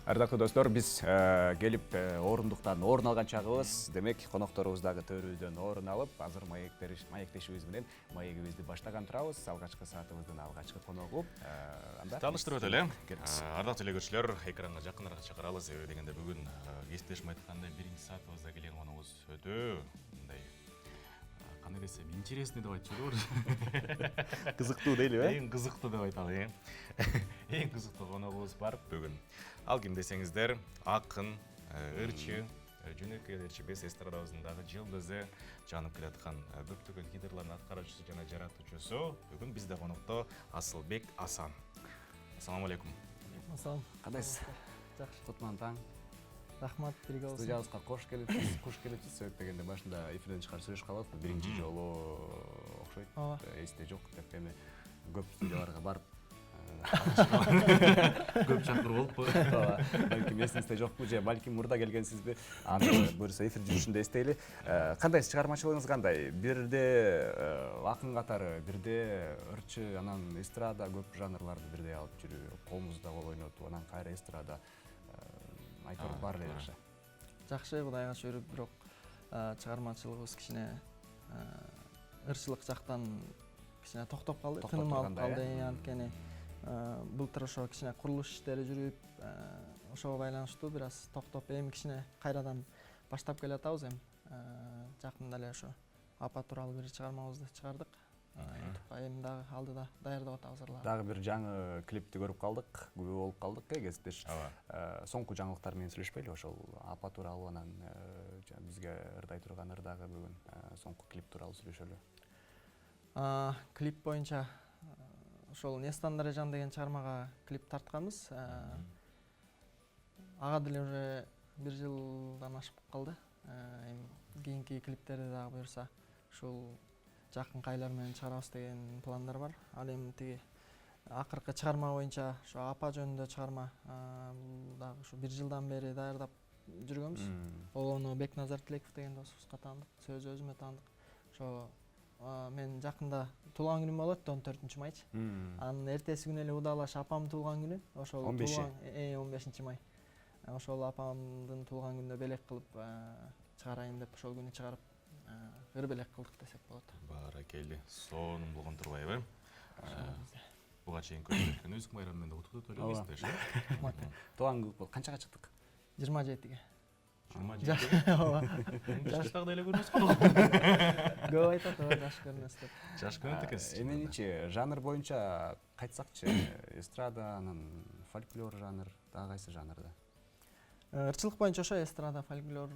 Ардактуу достор, биз келип орундуктан орун алган чагыбыз. Демек, конокторубуз дагы төрүдөн орун алып, азыр маектешибиз менен маегибизди баштаган турабыз. Алгачкы саатыбыздын алгачкы коногу. Таныштырып өтөлү. Ардактуу эле көрүүчүлөр, экранга жакыныраак чакырабыз. Себеби дегенде бүгүн эстешим айткандай биринчи саатыбызда келген коногубуз өтө мындай кандай десем, интересный деп айтчу. Кызыктуу дейли, Эң кызыктуу деп айталы, Эң кызыктуу коногубуз бар бүгүн. Ал ким десеңиздер, акын, ырчы, жөнөкөй ырчы эмес, эстрадабыздын дагы жылдызы, жанып келаткан көптөгөн хиттерлардын аткаруучусу жана жаратуучусу. Бүгүн бизде конокто Асылбек Асан. Ассаламу алейкум. Ассалам. Кандайсыз? Жакшы. Кутман таң. Рахмат, бирге болсун. Студиябызга кош келипсиз. Себеп дегенде башында эфирден чыгар сүйлөшүп калдык. Биринчи жолу окшойт. Эсте жок деп эми көп студияларга барып Көп чакырып болуппу? Балким эсиңизде жокпу же балким мурда келгенсизби? Аны буюрса эфир жүрүшүндө эстейли. Кандайсыз, чыгармачылыгыңыз кандай? Бирде акын катары, бирде ырчы, анан эстрада, көп жанрларды бирдей алып жүрүү, колуңузда кол ойнотуп, анан кайра эстрада айтор бар эле жакшы. Жакшы, Кудайга шүгүр, бирок чыгармачылыгыбыз кичине ырчылык жактан кичине токтоп калды, тыным алып калды. Анткени былтыр ошо кичине курулуш иштери жүрүп, ошого байланыштуу бир аз токтоп, эми кичине кайрадан баштап келатабыз. Эми жакында эле ошо апа тууралуу бир чыгармабызды чыгардык. Эми дагы алдыда даярдап атабыз. Дагы бир жаңы клипти көрүп калдык, күбө болуп калдык, кесиптеш. Соңку жаңылыктар менен сүйлөшпөйлү, ошол апа тууралуу, анан бизге ырдай турган ырдагы бүгүн соңку клип тууралуу сүйлөшөлү. Клип боюнча ошол Нестан Дарежан деген чыгармага клип тартканбыз. Ага деле уже бир жылдан ашып калды. Эми кийинки клиптерди дагы буюрса ушул жакынкы айлар менен чыгарабыз деген пландар бар. Ал эми тиги акыркы чыгарма боюнча ошо апа жөнүндө чыгарма, бул дагы ушу бир жылдан бери даярдап жүргөнбүз. Ону Бекназар Тилеков деген досубузга таандык, сөзү өзүмө таандык. Ошо мен жакында туулган күнүм болот, 14-майчы. Анын эртеси күнү эле удалаш апамдын туулган күнү. Ошол 15-май. Ошол апамдын туулган күнүнө белек кылып чыгарайын деп ошол күнү чыгарып ыр белек кылдык десек болот. Баракелли. Сонун болгон турбайбы? Буга чейин көрүп өткөн өзүк майрамы менен утуп өтөлүбүз. Туулган күн канчага чыктык? 27-ге. 27-ге? Жаштагы деле көрүнөсүз го. Көп айтат, жаш көрүнөс деп. Жаш көрүнөт экенсиз. Эменичи, жанр боюнча кайтсакчы, эстрада, анан фольклор жанр, дагы кайсы жанрда? Ырчылык боюнча ошо эстрада, фольклор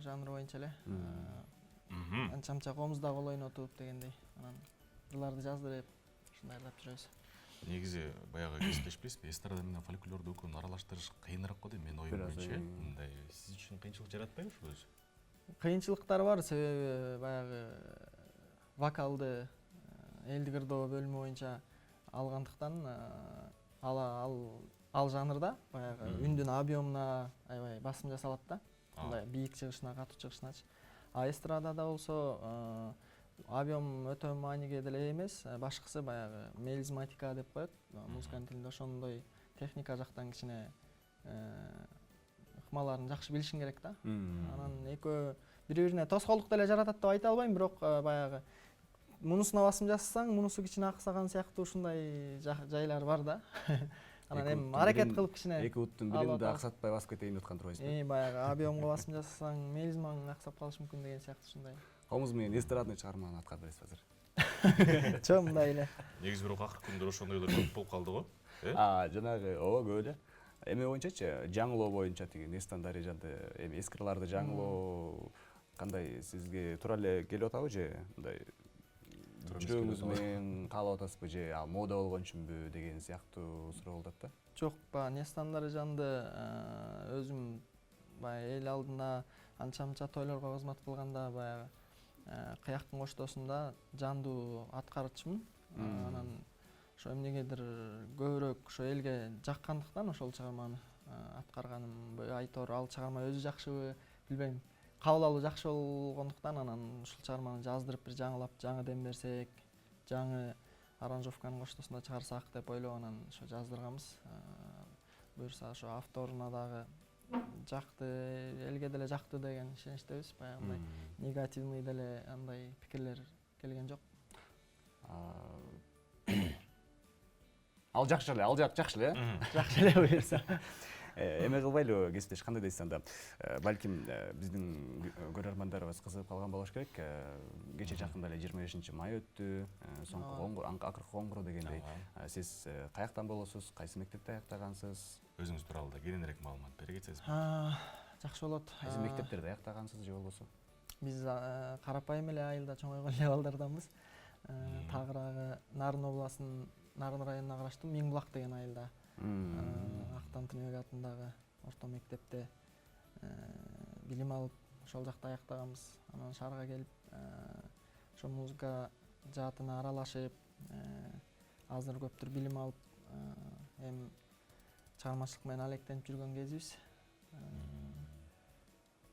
жанры боюнча эле. Анча-мынча коомузда кол ойнотуп дегендей, анан ырларды жаздырып, ушундай ырлап жүрөбүз. Негизи баягы кесиптешпейсизби? Эстрада менен фольклорду экөөнү аралаштырыш кыйыныраак го дейм, менин оюм боюнча. Мындай сиз үчүн кыйынчылык жаратпайбы ушул өзү? Кыйынчылыктар бар, себеби баягы вокалды элдик ырдоо бөлүмү боюнча алгандыктан ал жанрда баягы үндүн объемуна аябай басым жасалат да. Мындай бийик чыгышына, катуу чыгышыначы. Эстрадада болсо объем өтө мааниге деле эмес, башкысы баягы мелизматика деп коет, музыканын тилинде. Ошондой техника жактан кичине ыкмаларын жакшы билишиң керек да. Анан экөө бири-бирине тоскоолдук деле жаратат деп айта албайм, бирок баягы мунусуна басым жасасаң, мунусу кичине аксаган сыяктуу ушундай жайлар бар да. Анан эми аракет кылып кичине эки уттун биринде аксатпай басып кетейин деп аткан турбайсызбы? Баягы объемго басым жасасаң, мелизмаң аксап калышы мүмкүн деген сыяктуу ушундай. Комуз менен эстрадный чыгарманы аткарып бересиз азыр. Чоң мындай эле. Негизи бирок акыркы күндөр ошондойлор көп болуп калды го. Жанагы, көп эле. Эме боюнчачы, жаңылоо боюнча тиги Нестан Дарежанды, эми эскирларды жаңылоо кандай сизге туура эле келип атабы же мындай жүрөгүңүз менен каалап атасызбы же ал мода болгон үчүнбү деген сыяктуу суроо болуп атат да. Жок, Нестан Дарежанды өзүм баягы эл алдында анча-мынча тойлорго кызмат кылганда баягы кыяктын коштоосунда жандуу аткарчумун. Анан ошо эмнегедир көбүрөөк ошо элге жаккандыктан ошол чыгарманы аткарганымбы, айтор ал чыгарма өзү жакшыбы билбейм. Кабыл алуу жакшы болгондуктан анан ушул чыгарманы жаздырып бир жаңылап, жаңы дем берсек, жаңы аранжировканын коштоосунда чыгарсак деп ойлоп анан ошо жаздырганбыз. буюрса ошо авторуна дагы жакты, элге деле жакты деген ишеничтебиз. Баягындай негативный деле андай пикирлер келген жок. Ал жакшы эле, жакшы эле. Жакшы эле буюрса. Эме кылбайлы кесиптеш, кандай дейсиз анда? Балким биздин көрөрмандарыбыз кызыгып калган болуш керек. Кече жакында эле 25 май өттү. Соңку акыркы коңгуроо дегендей. Сиз каяктан болосуз? Кайсы мектепте аяктагансыз? Өзүңүз тууралуу да кененирээк маалымат бере кетсеңиз. Жакшы болот. Кайсы мектептерде аяктагансыз же болбосо? Биз карапайым эле айылда чоңойгон эле балдарданбыз. Тагыраагы Нарын областынын Нарын районуна караштуу Миңбулак деген айылда Актан Тыныбек атындагы орто мектепте билим алып, ошол жакта аяктаганбыз. Анан шаарга келип, ошо музыка жаатына аралашып, азыр көптүр билим алып, эми чыгармачылык менен алектенип жүргөн кезибиз.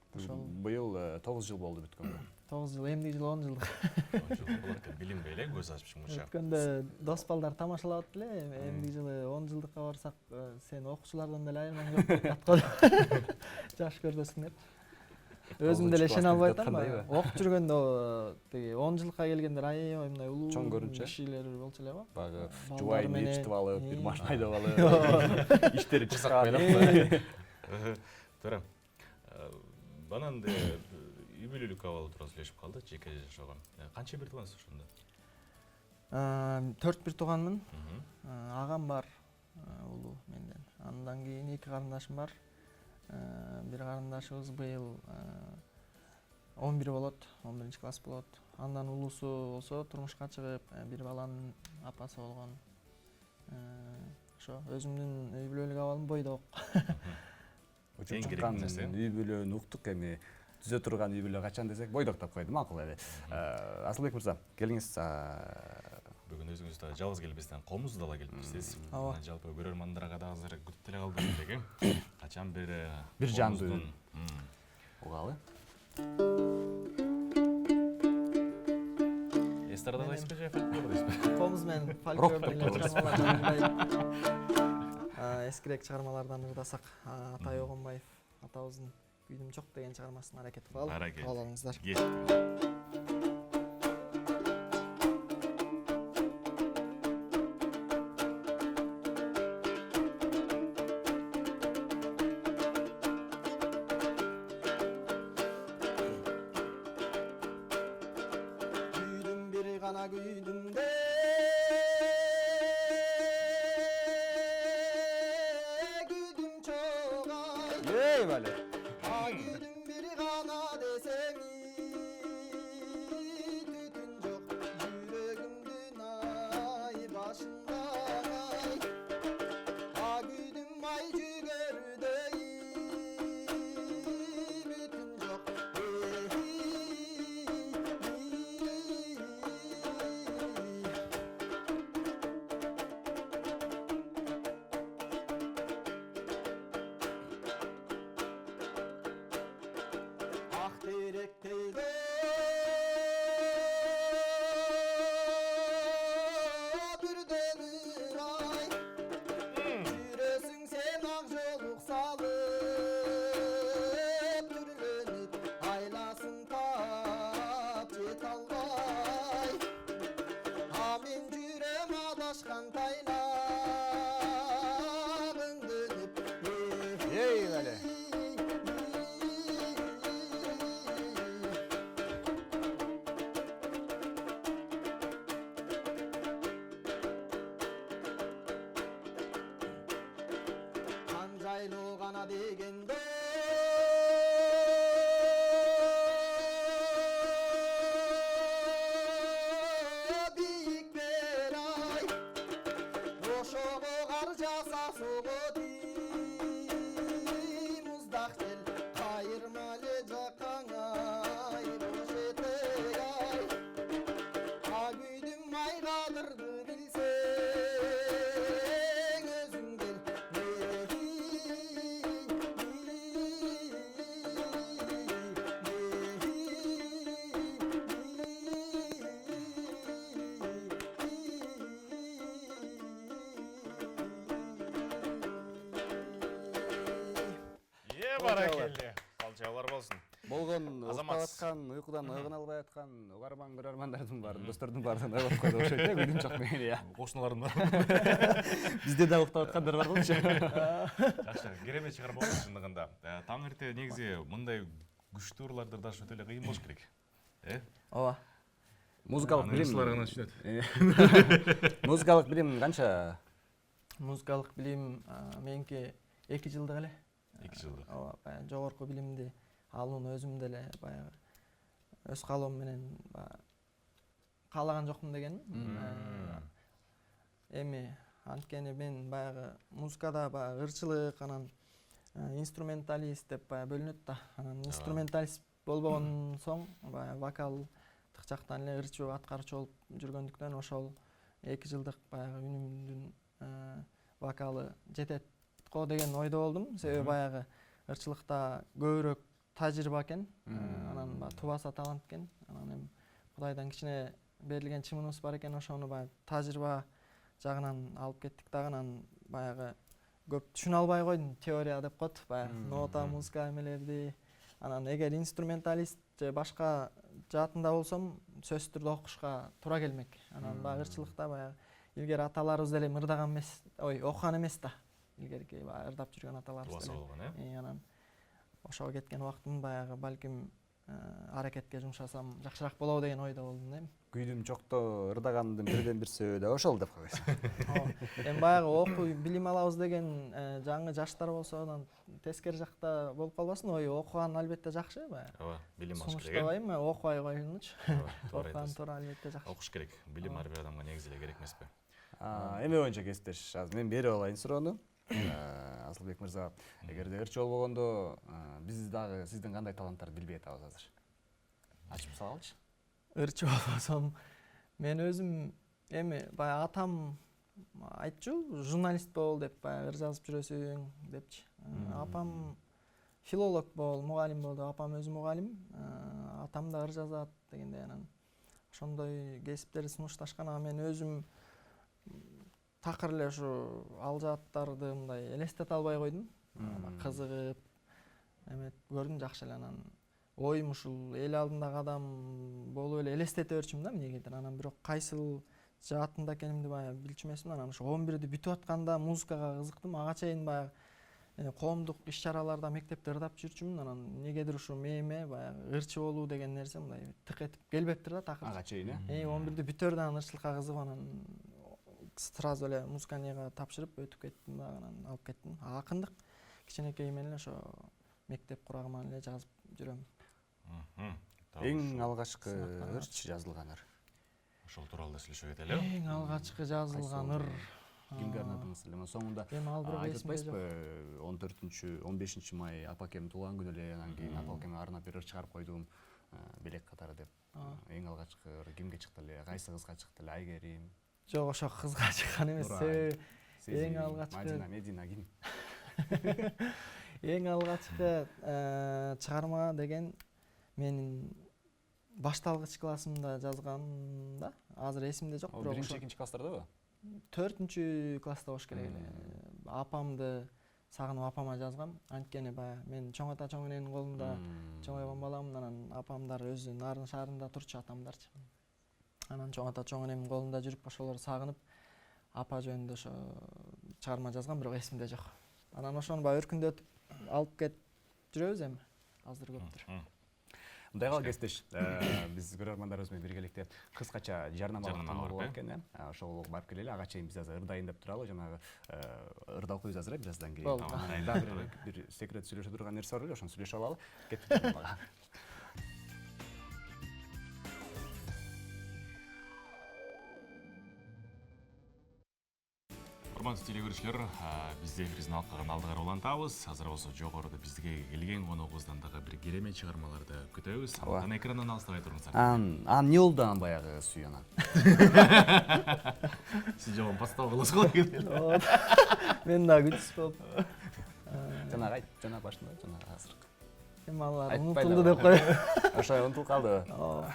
Быйыл 9 жыл болду бүткөнгө. 9 жыл, эмдиги жылы 10 жылдык. 10 жыл болот деп билинбей эле көз ачып чумгуча. Өткөндө дос балдар тамашалап эле, эмдиги жылы 10 жылдыкка барсак, сен окуучулардан деле айырмаң жок деп аткан. Жаш көрбөсүңөр. Өзүм деле ишене албай атам. Окуп жүргөндө тиги 10 жылдыкка келгендер аябай мындай улуу кишилер болчу эле го. Багы жубай мечтип алып, бир машина айдап алып, иштери чыксак байлап. Туура. Банан үй бүлөлүк абалы тууралуу сүйлөшүп калдык, жеке жашоого. Канча бир туугансыз ошондо? 4 бир тууганмын. Агам бар, улуу менден. Андан кийин 2 карындашым бар. Бир карындашыбыз быйыл 11 болот, 11 класс болот. Андан улуусу болсо турмушка чыгып, бир баланын апасы болгон. Ошо өзүмдүн үй бүлөлүк абалым бойдок. Учуп чыккан үй бүлөнү уктук, эми түзө турган үй бүлө качан десек бойдок деп койду, макул эле. Асылбек мырза, келиңиз. Бүгүн өзүңүз да жалгыз келбестен комузду ала келипсиз. Ооба. Жалпы көрөрмандарга да азыр күтүп деле калдым деги. Качан бир жанды угалы. Эстрада дейсизби же фольклор дейсизби? Комуз менен фольклор деген чыгармалардан эскирээк чыгармалардан ырдасак, Атай Огонбаев атабыздын Күйдүм жок деген чыгармасын аракет кылалы. Алыңыздар. Күйдүм бир гана күйдүм де Vale. Agüdüm bir gana desemi tütün yok yüreğimdün ay başından ay Agüdüm ay cügerdeyim bütün yok баракелде. Калчалар болсун. болгон Азамат. уктап аткан, уйкудан ойгон албай аткан угарман көрөрмандардын баарын, достордун баарын ойлоп койду окшойт э, күйдүм жок мени я. Кошуналарым бар. Бизде да уктап аткандар бар болчу. Жакшы, керемет чыгарма болду чындыгында. Таң эрте негизи мындай күчтүү ырларды ырдаш өтө эле кыйын болуш керек. ооба. Музыкалык билим. Ырчылар гана түшүнөт. Музыкалык билим канча? Музыкалык билим меники 2 жылдык эле. 2 жылдык. Ооба, баягы жогорку билимди алууну өзүм деле баягы өз каалоом менен каалаган жокмун дегеним. Эми анткени мен баягы музыкада баягы ырчылык анан инструменталист деп баягы бөлүнөт да. Анан инструменталист болбогон соң баягы вокалдык жактан эле ырчуу аткаруучу болуп жүргөндүктөн ошол 2 жылдык баягы үнүмдүн вокалы жетет го деген ойдо болдум. Себеби баягы ырчылыкта көбүрөөк тажрыйба экен. Анан тубаса талант экен. Анан эми Кудайдан кичине берилген чымыныбыз бар экен, ошону баягы тажрыйба жагынан алып кеттик дагы. Анан баягы көп түшүнө албай койдум, теория деп коет, баягы нота, музыка эмелерди. Анан эгер инструменталист же башка жаатында болсом, сөзсүз түрдө окушка туура келмек. Анан баягы ырчылыкта баягы илгери аталарыбыз деле ырдаган эмес, окуган эмес да. Илгерки баягы ырдап жүргөн аталарыбыз Тубаса деле. болгон, Анан ошого кеткен убактым баягы балким аракетке жумшасам жакшыраак болобу деген ойдо болдум да эми. Күйдүм жокто ырдагандын бирден бир себеби да ошол деп койсуң. Эми баягы окуй билим алабыз деген жаңы жаштар болсо анан тескери жакта болуп калбасын. Окуган албетте жакшы баягы. Ооба, билим алыш керек. Сунуштабайм, окубай койгонучу. Туура Окуган айтасыз. туура албетте жакшы. Окуш керек. Билим ар бир адамга негизи эле керек эмеспи? Эме боюнча кесиптеш, азыр мен берип алайын суроону. Асылбек мырза, эгерде ырчы болбогондо биз дагы сиздин кандай таланттарды билбей атабыз азыр? Ачып салалычы. Ырчы болбосом мен өзүм эми баягы атам айтчу, журналист бол деп, баягы ыр жазып жүрөсүң депчи. Апам филолог бол, мугалим бол деп, апам өзү мугалим, атам да ыр жазат дегендей. Анан ошондой кесиптерди сунушташкан. Мен өзүм такыр эле ушу ал жааттарды мындай элестете албай койдум. Кызыгып эметип көрдүм жакшы эле. Анан оюм ушул эл алдындагы адам болуп эле элестете берчүмүн да эмнегедир. Анан бирок кайсыл жаатында экенимди баягы билчү эмесмин. Анан ошо 11-ди бүтүп атканда музыкага кызыктым. Ага чейин баягы коомдук иш-чараларда, мектепте ырдап жүрчүмүн. Анан эмнегедир ушу мээме баягы ырчы болуу деген нерсе мындай тык этип келбептир да такыр. Ага чейин 11-ди бүтөрдө анан ырчылыкка кызыгып анан сразу эле музыканияга тапшырып өтүп кеттим дагы, анан алып кеттим. Акындык кичинекей менен ошо мектеп курагынан эле жазып жүрөм. Эң алгачкы ырчы жазылган ыр. Ошол тууралуу да сүйлөшө кетели. Эң алгачкы жазылган ыр. Кимге арнадыңыз эле? Соңунда Эми ал бирок айтып эсимде жок. атпайсызбы? 15 май апакем туулган күнү эле, анан кийин апакемге арнап бир ыр чыгарып койдум, белек катары деп. Эң алгачкы ыр кимге чыкты эле? Кайсы кызга чыкты эле? Айгерим? Жок, ошо кызга чыккан эмес. Себеби эң алгачкы Медина ким? эң алгачкы чыгарма деген менин башталгыч классымда жазган да. Азыр эсимде жок, бирок Биринчи, экинчи класстардабы? 4-класста болуш керек эле. Апамды сагынып апама жазгам. Анткени баягы мен чоң ата чоң эненин колунда чоңойгон баламын. Анан апамдар өзү нарын шаарында турчу, атамдарчы. Анан чоң ата чоң энемдин колунда жүрүп ошолорду сагынып апа жөнүндө ошо чыгарма жазгам, бирок эсимде жок. Анан ошону баягы өркүндөтүп алып кетип жүрөбүз эми. Азыр көптүр. Мындай калып кесиптеш, биз көрөрмандарыбыз менен биргеликте кыскача жарнамалык тануу болот экен, ошого барып келели. Ага чейин биз азыр ырдайын деп туралы, жанагы ырда окуйбуз азыр бираздан кийин. Болду. Дагы бир секрет сүйлөшө турган нерсе бар эле, ошону сүйлөшүп алалы. Кеттик. Урматтуу теле көрүүчүлөр, биз эфирибиздин алкагын алдыгары улантабыз. Азыр болсо жогоруда бизге келген коногубуздан дагы бир керемет чыгармаларды күтөбүз. Андан экрандан алыстабай туруңуздар. Не болду анан баягы сүй анан? Сиз жогон подстава кыласыз го деген. Мен дагы күтүс болуп. Жанагы айт, жана башында, жана азыр. Эми алар унутулду деп коём. Ошо унутулуп калдыбы?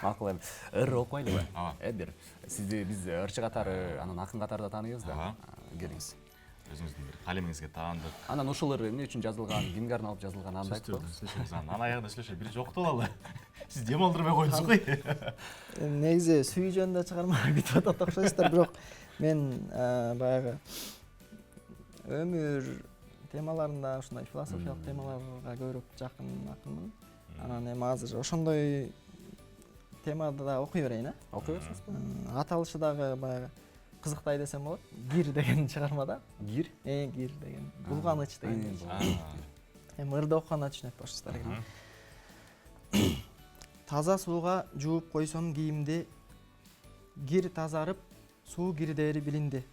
Макул эми. Ыр окуйлубу? Ооба. Бир сизди биз ырчы катары, анан акын катары да тааныйбыз да. Келиңиз. өзүңүздүн бир калемиңизге таандык Анан ушулар эмне үчүн жазылган, кимге арналып жазылган аны айтып коебуз. сөзсүз анан аягында сүйлөшөбүз бир жоктоп алалы сиз дем алдырбай коюңуз го Негизи сүй жөнүндө чыгарма бүтүп атат окшойсуздар, бирок мен баягы өмүр темаларында ушундай философиялык темаларга көбүрөөк жакын акынмын. Анан эми азыр ошондой темада да окуй берейин, Окуй бересиз. Аталышы дагы баягы кызыктай десем болот. Гир деген чыгармада. Гир. Гир деген. Булганыч деген. Эми ырды окуганда түшүнөт болушсуздар экен. Таза сууга жууп койсом кийимди, гир тазарып, суу кирдери билинди.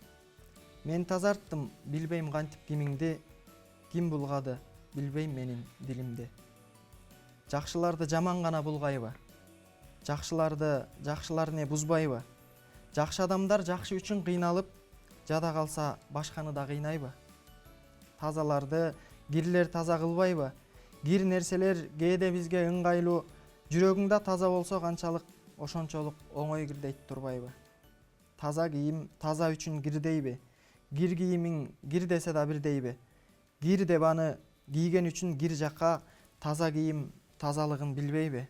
Мен тазарттым, билбейм кантип кимиңди, ким булгады, билбейм менин дилимди. Жакшыларды жаман гана булгайбы? Жакшылар не бузбайбы? Жакшы адамдар жакшы үчүн кыйналып, жада калса башканы да кыйнайбы? Тазаларды гирлер таза кылбайбы? Гир нерселер кээде бизге ыңгайлуу, жүрөгүңдө таза болсо канчалык ошончолук оңой кирдейт турбайбы? Таза кийим таза үчүн кирдейби? Гир кийимиң гир десе да бирдейби? Гир деп аны кийген үчүн гир жакка, таза кийим тазалыгын билбейби?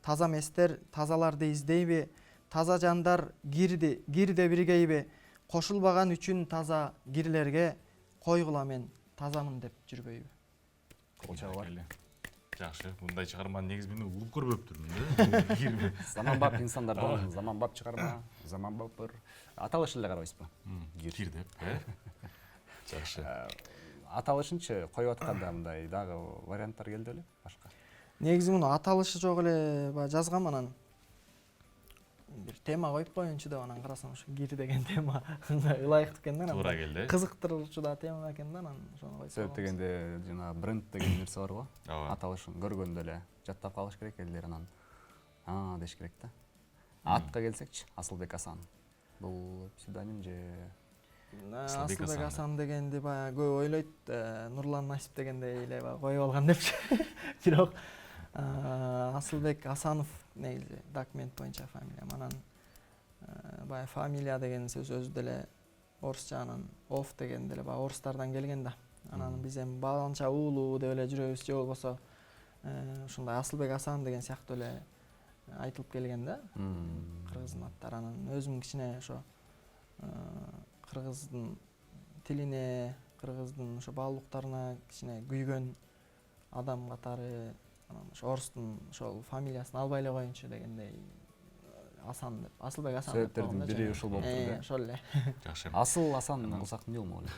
Таза эместер тазаларды издейби? Таза жандар гирде биргейби? Кошулбаган үчүн таза гирлерге, койгула мен тазамын деп жүрбөйбү? Колчагы бар. Жакшы, мындай чыгарманы негизи мен угуп көрбөптүрмүн да. Заманбап инсандар бар, заманбап чыгарма, заманбап бір аталышы эле карабайсызбы? Гир деп, жакшы. Аталышынчы коюп атканда мындай дагы варианттар келди беле башка? Негизи муну аталышы жок эле жазгам, анан бир тема коюп коеюнчу деп анан карасам ошо гир деген тема ылайыктуу экен да. Туура келди. Кызыктыруучу да тема экен да, анан ошону койсок. Себеп дегенде жана бренд деген нерсе бар го. Ооба. Аталышын көргөндө эле жаттап калыш керек, элдер анан деш керек да. Атка келсекчи, Асылбек Асан. Бул псевдоним же? Асылбек Асан дегенди баягы көп ойлойт, Нурлан Насип дегендей эле коюп алган депчи. Бирок Асылбек Асанов негизи документ боюнча фамилиям. Анан баягы фамилия деген сөз өзү деле орусча, анан оф деген деле баягы орустардан келген да. Анан биз эми баланча уулуу деп эле жүрөбүз, же болбосо ушундай Асылбек Асан деген сыяктуу эле айтылып келген да. Кыргыздын аттары. Анан өзүм кичине ошо кыргыздын тилине, кыргыздын ошо баалуулуктарына кичине күйгөн адам катары, анан ошо орустун ошол фамилиясын албай эле коеюнчу дегендей Асан деп, Асылбек Асан деп. Себептердин бири ушул болуп турду. Ошол эле. Жакшы. Асыл Асан кылсак эмне болмок эле?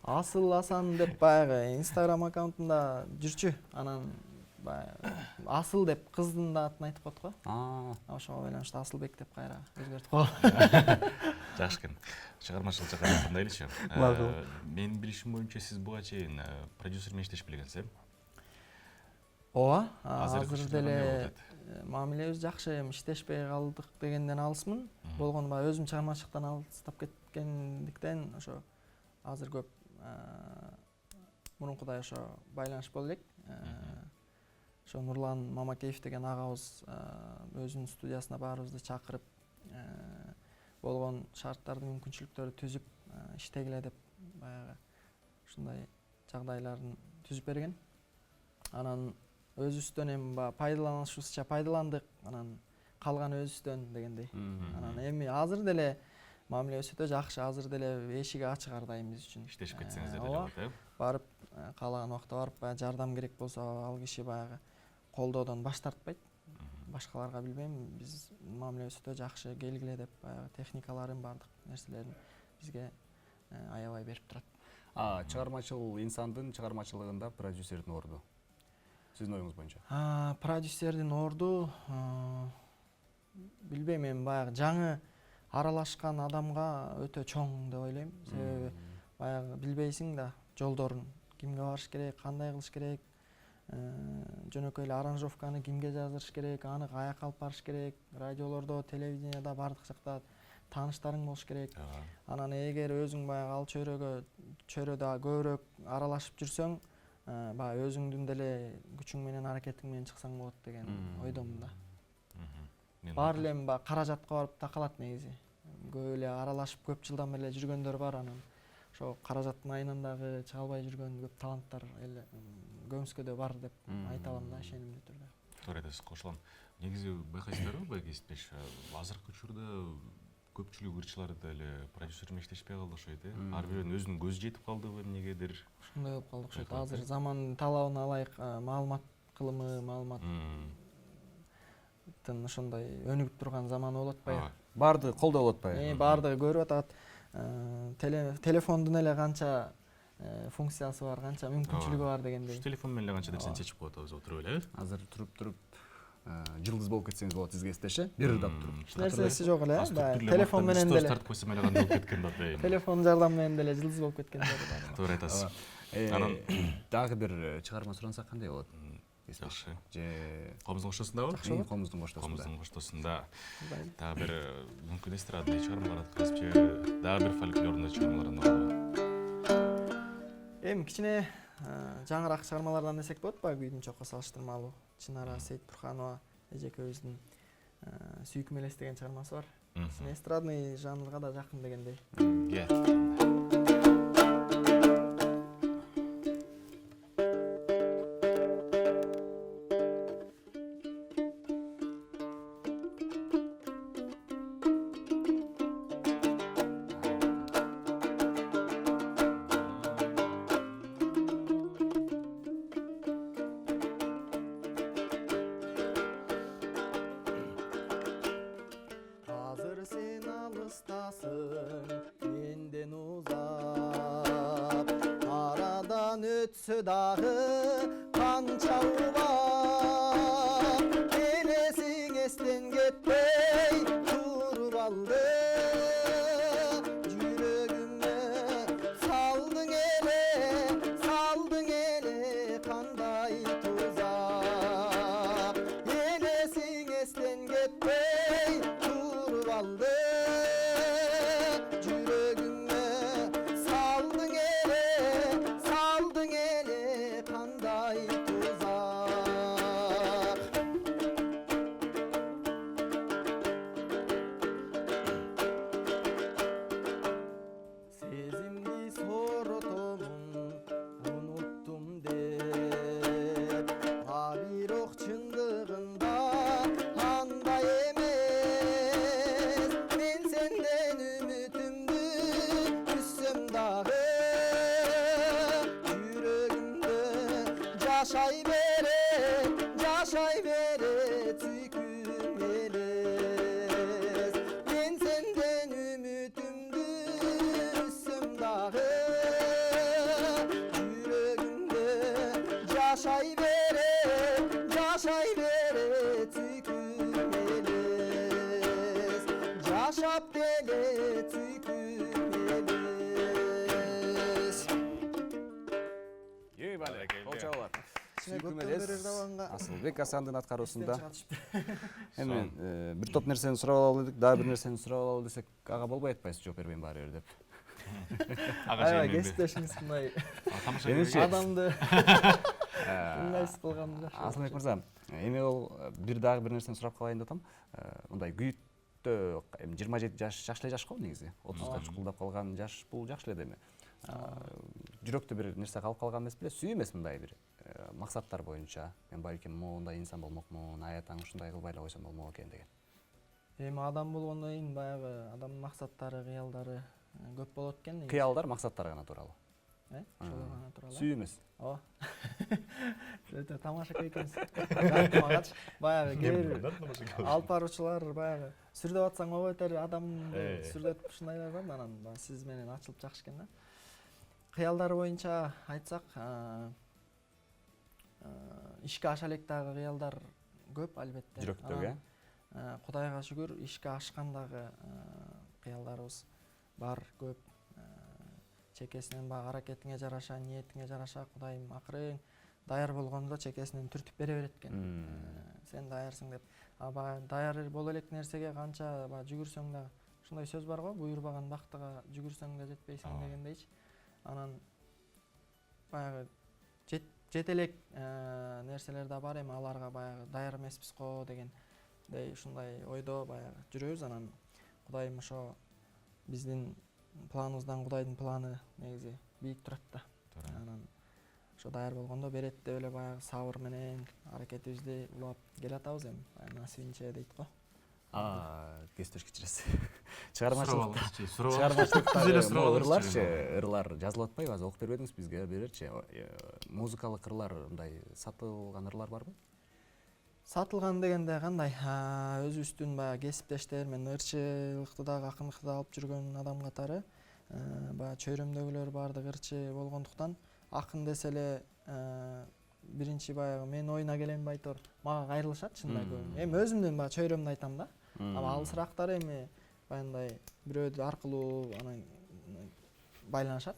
Асыл Асан деп баягы Instagram аккаунтунда жүрчү. Анан баягы Асыл деп кыздын да атын айтып коет го. Ошого байланыштуу Асылбек деп кайра өзгөртүп койгон. Жакшы экен. Чыгармачылык жакка кандайлычы? Менин билишим боюнча сиз буга чейин продюсер менен иштешип келгенсиз, Ооба, азыр деле мамилебиз жакшы, эми иштешпей калдык дегенден алысмын. Болгону баягы өзүм чыгармачылыктан алыстап кеткендиктен ошо азыр көп мурункудай ошо байланыш боло элек. Ошо Нурлан Мамакеев деген агабыз өзүнүн студиясына баарыбызды чакырып, болгон шарттарды, мүмкүнчүлүктөрдү түзүп иштегиле деп баягы ушундай жагдайларын түзүп берген. Анан өзүбүздөн эми баягы пайдаланышыбызча пайдаландык, анан калганы өзүбүздөн дегендей. Анан эми азыр деле мамилебиз өтө жакшы, азыр деле эшиги ачык ар дайым биз үчүн. иштешип кетсеңиздер деле болот, Барып каалаган убакта барып баягы жардам керек болсо ал киши баягы колдоодон баш тартпайт. Башкаларга билбейм, биз мамилебиз өтө жакшы, келгиле деп баягы техникаларын, бардык нерселерин бизге аябай берип турат. Чыгармачыл инсандын чыгармачылыгында продюсердин орду сиздин оюңуз боюнча? Продюсердин орду билбейм, эми баягы жаңы аралашкан адамга өтө чоң деп ойлойм. Себеби баягы билбейсиң да жолдорун, кимге барыш керек, кандай кылыш керек, жөнөкөй эле аранжировканы кимге жаздырыш керек, аны каяка алып барыш керек, радиолордо, телевидениеда, бардык жакта тааныштарың болуш керек. Анан эгер өзүң баягы ал чөйрөдө көбүрөөк аралашып жүрсөң, баягы өзүңдүн деле күчүң менен, аракетиң менен чыксаң болот деген ойдомун да. Баары эле баягы каражатка барып такалат негизи. Көп эле аралашып көп жылдан бери эле жүргөндөр бар, анан ошо каражаттын айынан дагы чыга албай жүргөн көп таланттар эле көбүбүзгө бар деп айта алам да, ишенимдүү түрдө. Туура айтасыз, кошулам. Негизи байкайсыздарбы, Байкесипбеш, азыркы учурда көпчүлүк ырчылар деле продюсер менен иштешпей калды окшойт, ар бирөөнүн өзүнүн көзү жетип калдыбы, эмнегедир? Ушундай болуп калды окшойт. Азыр замандын талабына ылайык маалымат кылымы, маалыматтын ошондой өнүгүп турган заманы болуп атпайбы? Баардыгы колдо болуп атпайбы? Баардыгы көрүп атат. Телефондун эле канча функциясы бар, канча мүмкүнчүлүгү бар дегендей. Телефон менен эле канча нерсени чечип коет атабыз, отуруп элеби? Азыр туруп жылдыз болуп кетсеңиз болот изгестеше, бир ырдап туруп. Эч нерсеси жок эле, телефон менен деле. Тартып койсом эле кандай болуп кеткен да атайын. Телефон жардамы менен деле жылдыз болуп кеткендер бар. Туура айтасыз. Анан дагы бир чыгарма сурансак кандай болот? Жакшы. Же Комуздун коштосундабы? Комуздун коштосунда. Комуздун коштосунда дагы бир мүмкүн эстрадный чыгармалар аткарып же дагы бир фольклорный чыгармалардан алабы? Эми кичине жаңыраак чыгармалардан десек болот, баягы Күйдүн чокко салыштырмалуу. Чынара Сейитбурханова эжекебиздин Сүйкүм элес деген чыгармасы бар. Эстрадный жанрга да жакын дегендей. Өтсө дагы канча убак элесиң эстен кетпей туруп алды жүрөгүмө салдың эле кандай тузак элесиң эстен кетпей туруп алды жүрөгүмө салдың эле кандай тузак. Сезимди соротомун уnuттум деп, а бирок чындыгында андай эмес. Мен сенден үмүтүмдү үзсөм дагы жашай берет сүйкүм элес. Мен сенден үмүтүмдү үзсөм дагы жүрөгүмдө жашай берет сүйкүм элес. Жашап келет сүйкүм элес. Болчу Сүйкүм элес. Асылбек Асандын аткаруусунда. Эми бир топ нерсени сурап алалы дедик, дагы бир нерсени сурап алалы десек, ага болбой атпайсыз, жооп бербейм баары бир деп. Аябай кесиптешиңиз мындай адамды ыңгайсыз кылган жакшы. Асылбек мырза, эми ол дагы бир нерсени сурап калайын деп атам. Мындай күйүттө 27 жаш жакшы эле жаш го негизи. 30га чукулдап калган жаш бул жакшы эле деме. Жүрөктө бир нерсе калып калган эмес беле? Сүй эмес мындай бир максаттар боюнча. Мен балким моундай инсан болмокмун, аятаң ушундай кылбай эле койсом болмок экен деген. Эми адам болгондон кийин баягы адамдын максаттары, кыялдары көп болот экен. Кыялдар, максаттар гана тууралуу. Ошол гана тууралуу. Сүй эмес. Ооба. Өтө тамашакай экенсиз. Баягы кээ бир алып баруучулар баягы сүрдөп атсаң болбойт эле, адамды сүрдөтүп ушундайлар бар да, анан сиз менен ачылып жакшы экен да. Кыялдар боюнча айтсак, ишке аша элек дагы кыялдар көп албетте. Жүрөктөгү. Кудайга шүгүр, ишке ашкан дагы кыялдарыбыз бар, көп. Чекесинен баягы аракетиңе жараша, ниетиңе жараша Кудайым акырын даяр болгондо чекесинен түртүп бере берет экен. Сен даярсың деп. Баягы даяр боло элек нерсеге канча жүгүрсөң да, ушундай сөз бар го, буйрбаган бактыга жүгүрсөң да жетпейсиң дегендейчи. Анан баягы жете элек нерселер да бар, эми аларга баягы даяр эмеспиз го дегендей ушундай ойдо баягы жүрөбүз. Анан Кудайым ошо биздин планыбыздан Кудайдын планы негизи бийик турат да. Анан ошо даяр болгондо берет деп эле баягы сабыр менен аракетибизди улап келатабыз эми. Насибинче дейт го. Кесиптеш кечиресиз. Чыгармачылыкта Чыгармачылык ырлар жазылып атпайбы? Азыр окуп бербедиңиз бизге, берерчи. Музыкалык ырлар мындай сатылган ырлар барбы? Сатылган дегенде кандай? Өзүбүздүн баягы кесиптештер, мен ырчылыкты дагы акындыкты да алып жүргөн адам катары баягы чөйрөмдөгүлөр баардык ырчы болгондуктан акын десе эле биринчи баягы мен оюна келем байтор мага кайрылышат чындап көбү. Эми өзүмдүн баягы чөйрөмдү айтам да. Алысырактары эми баягындай бирөө аркылуу анан байланышат.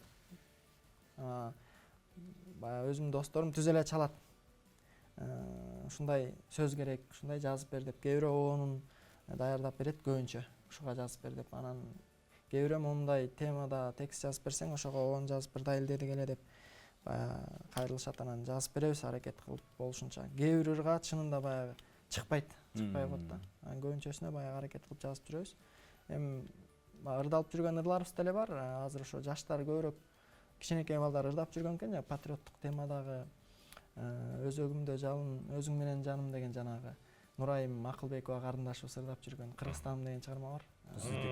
Баягы өзүмдүн досторум түз эле чалат. Ушундай сөз керек, ушундай жазып бер деп. Кээ бирөө оонун даярдап берет көбүнчө. Ушуга жазып бер деп. Анан кээ бирөө мондай темада текст жазып берсең, ошого оон жазып бер далилдедик эле деп баягы кайрылышат. Анан жазып беребиз аракет кылып болушунча. Кээ бир ырга чынында баягы чыкпай коет да. Анан көбүнчөсүнө баягы аракет кылып жазып жүрөбүз. Эми ырдалып жүргөн ырларыбыз деле бар. Азыр ошо жаштар көбүрөөк кичинекей балдар ырдап жүргөн экен, патриоттук темадагы өзөгүмдө жалын, өзүң менен жаным деген жанагы Нурайым Акылбекова карындашыбыз ырдап жүргөн Кыргызстаным деген чыгарма бар.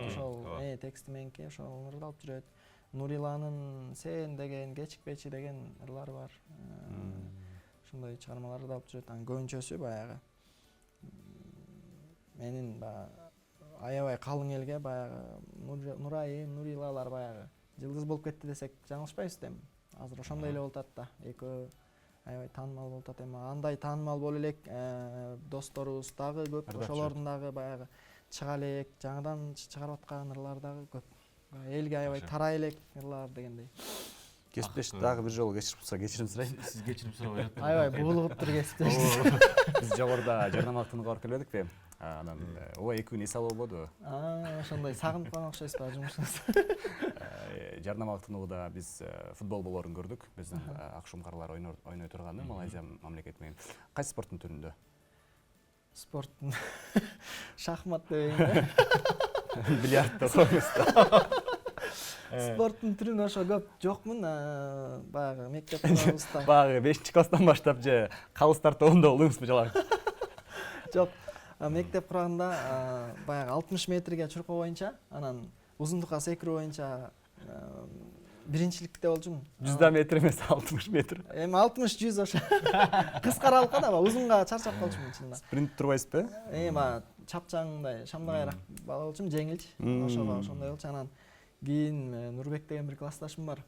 Ошол тексти мененки ошол ырдалып жүрөт. Нуриланын Сен деген, Кечикпечи деген ырлары бар. Ушундай чыгармалар ырдалып жүрөт. Анан көбүнчөсү баягы менин баягы аябай калың элге баягы Нурайым, Нурилалар баягы жылдыз болуп кетти десек жаңылышпайбыз да эми. Азыр ошондой эле болуп атат да. Экөө аябай таанымал болуп атат эми. Андай таанымал боло элек досторубуз дагы көп. Ошолордун дагы баягы чыга элек, жаңыдан чыгарып аткан ырлар дагы көп. Элге аябай тарай элек ырлар дегендей. Кесиптеш дагы бир жолу кечирим сурайын. Сиз кечирим сурабай атпайбы? Аябай буулугуп тур кесиптеш. Биз жогоруда жарнамалык тыныгы барып келбедикпи? Анан ооба экөө эс алуу болбоду. Ошондой сагынып калган окшойсуз ба жумушуңуз? Жарнамалык тыныгыда биз футбол болоорун көрдүк. Биздин Акшум карлар ойной турганы Малайзия мамлекети менен. Кайсы спорттун түрүндө? Спорттун шахмат дегенде. Бильярд да коебуз да. Спорттун түрүнө ошо көп жокмун. Баягы мектеп курабызда. Баягы 5-класстан баштап же калыстар тобунда болдуңузбу жалаң? Жок. Мектеп курганда баягы 60 метрге чуркоо боюнча, анан узундукка секирүү боюнча биринчиликте болчумун. 100 метр эмес, 60 метр. Эми 60-100 ошо. Кыска аралыкка да узунга чарчап калчумун чынында. Спринт турбайсызбы? Баягы чапчаңдай, шамдагайраак бала болчумун, жеңилчи. Ошого ошондой болчу. Анан кийин Нурбек деген бир классташым бар.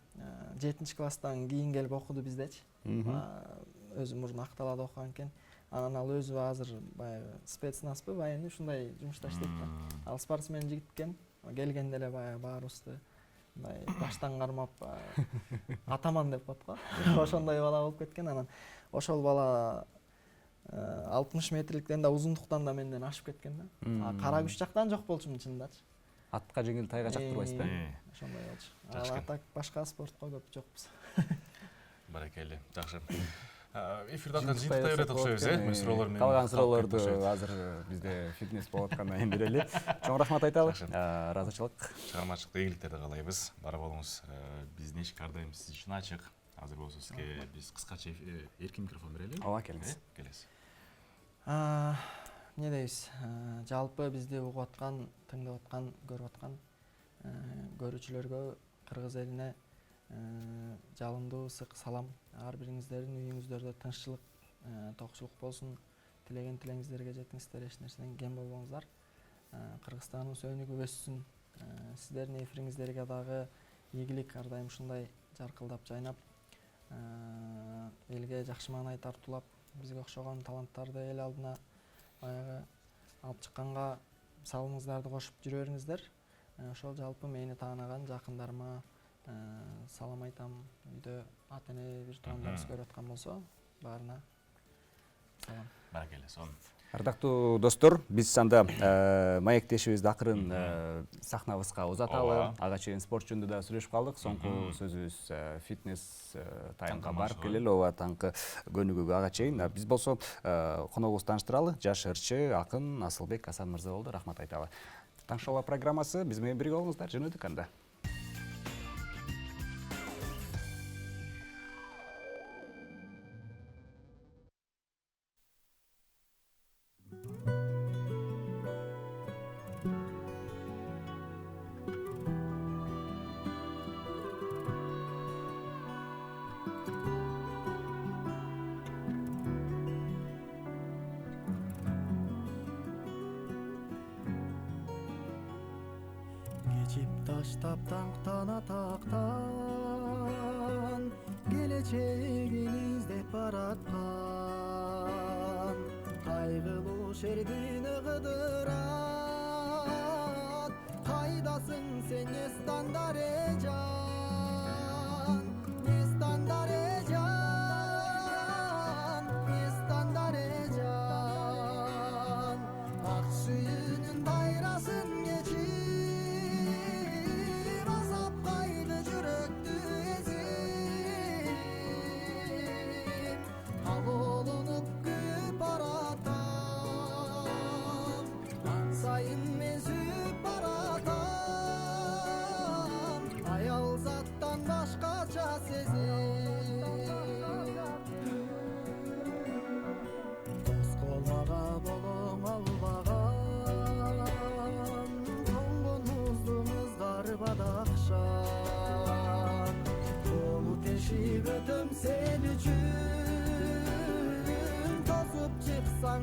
7-класстан кийин келип окуду биздечи. Өзү мурун Акталада окуган экен. Анан ал өзү азыр баягы спецнаспы, военный ушундай жумушта иштейт да. Ал спортсмен жигит экен. Келгенде эле баягы баарыбызды мындай баштан кармап атаман деп коет го. Ошондой бала болуп кеткен. Анан ошол бала 60 метрликтен да узундуктан да менден ашып кеткен да. Кара күч жактан жок болчумун чындачы. Атка жеңил, тайга чак турбайсызбы? Ошондой болчу. Ал атак башка спортко көп жокпуз. Баракелде. Жакшы. Эфирде жыйынтыктай берет окшойбуз, суроолор менен. Калган суроолорду азыр бизде фитнес болуп аткандан кийин берели. Чоң рахмат айталы. Ыраазычылык. Чыгармачылык ийгиликтерди каалайбыз. Бар болуңуз. Биздин эшик ар дайым сиз үчүн ачык. Азыр болсо сизге биз кыскача эркин микрофон берели. Ооба, келиңиз. Келесиз. Не дейбиз? Жалпы бизди угуп аткан, тыңдап аткан, көрүп аткан көрүүчүлөргө, кыргыз элине жалындуу ысык салам. Ар бириңиздердин үйүңүздөрдө тынччылык, токчулук болсун. Тилеген тилеңиздерге жетиңиздер, эч нерседен кем болбоңуздар. Кыргызстандын сөөнүгү өссүн. Сиздердин эфириңиздерге дагы ийгилик ар дайым ушундай жаркылдап жайнап, элге жакшы маанай тартуулап, бизге окшогон таланттарды эл алдына баягы алып чыкканга салымыңыздарды кошуп жүрө бериңиздер. Ошол жалпы мени таанаган жакындарыма салам айтам. Үйдө ата-эне бир туугандарыбыз көрүп аткан болсо, баарына салам. Баракелде, сонун. Ардактуу достор, биз анда маектешибизди акырын сахнабызга узаталы. Ага чейин спорт жөнүндө да сүйлөшүп калдык. Соңку сөзүбүз фитнес таймга барып келели. Ооба, таңкы көнүгүүгө ага чейин. Биз болсо коногубузду тааныштыралы. Жаш ырчы, акын Асылбек Асан мырза болду. Рахмат айталы. Таң шоу программасы биз менен бирге болуңуздар. Жөнөдүк анда. кечип таштап таңктан атактан келечегин издеп бараткан кайгылуу шердин ыгыдырат кайдасың сен эстан дарежан эстан дарежан эстан дарежан ак сүйүүнүн дайрасын кечип азап кайды жүрөктү эзип ал олонуп күйүп баратам ан сайын мен сүйүп баратам аял заттан башкача сезим дос колмага болоң албаган тоңгон муздун ызгары бадакшан колу тешип өтөм сен үчүн тосуп чыксаң